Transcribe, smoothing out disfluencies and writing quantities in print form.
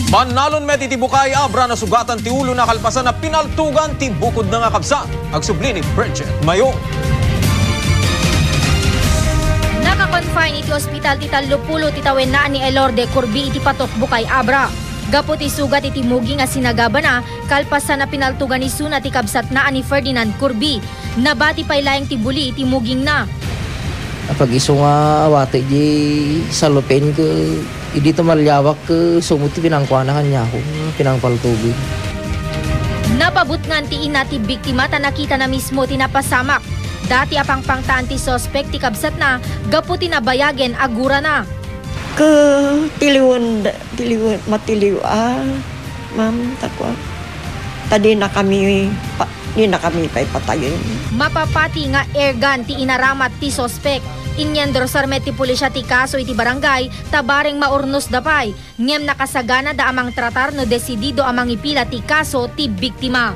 Manalon met iti Bukay Abra na sugatan ti ulo na kalpasan na pinaltugan ti bukod na nga kabsat. Agsubli ni Bridget Mayong. Naka-confine iti ospital ti Tallupulo ti tawen na ni Elorde Corbi iti patok Bukay Abra. Gapo ti sugat iti mugi nga sinagaba na kalpasan na pinaltugan ni Suna ti kabsat na ni Ferdinand Corbi. Nabati pay layang ti buli iti muging na. Pag iso nga awate di salupin ko, hindi to malyawak ko sumuti pinangkuanahan niya ako, pinangpaltubig. Napabut nga ti ina ti biktima ta nakita na mismo tinapasamak. Dati apang pangtaan ti sospek ti kabsat na, gapu tinabayagen agura na. Tiliwan, matiliw, ma'am, takwa. Tadi na kami patayin. Mapapati nga airgun ti inaramat ti sospek. Inyan drosarmet ti pulisya ti kaso iti barangay, tabareng maurnos dapay. Ngem nakasagana da amang tratar no desidido amang ipila ti kaso ti biktima.